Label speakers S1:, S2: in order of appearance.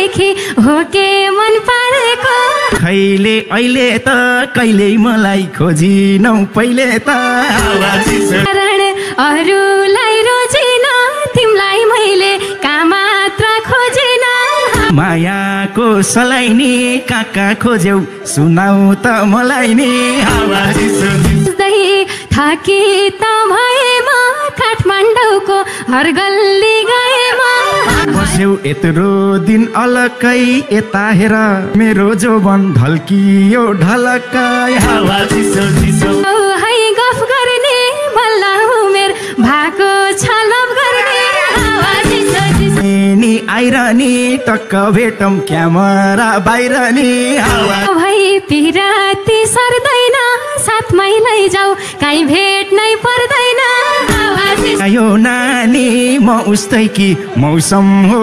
S1: देखि हो के मन पारेको
S2: खैले अहिले त कहिले मलाई खोजिनौ पहिले त
S1: कारण अरूलाई रोजिन तिमीलाई मैले कहाँ मात्र खोजिन
S2: मायाको सलाइनी कहाँ खोज्यौ सुनाउ त मलाई नि
S1: थाकी त भएमा काठमाडौँको हर गल्ली गएमा
S2: बस्यौ यत्रो दिन अलकै यता हेर मेरो जोबन ढल्कियो ढलकै हावा चिसो चिसो
S1: है गफ गर्ने बल्ल उमेर भएको छ लभ गर्ने हावा चिसो चिसो
S2: नि आइरहने टक्क भेटौँ क्यामेरा बाहिर नि हावा
S1: भई पिराती सर्दैन साथमै लैजाऊ काहीँ भेट्नै पर्दैन हावा चिसो
S2: यो नानी म उस्तै कि मौसम हो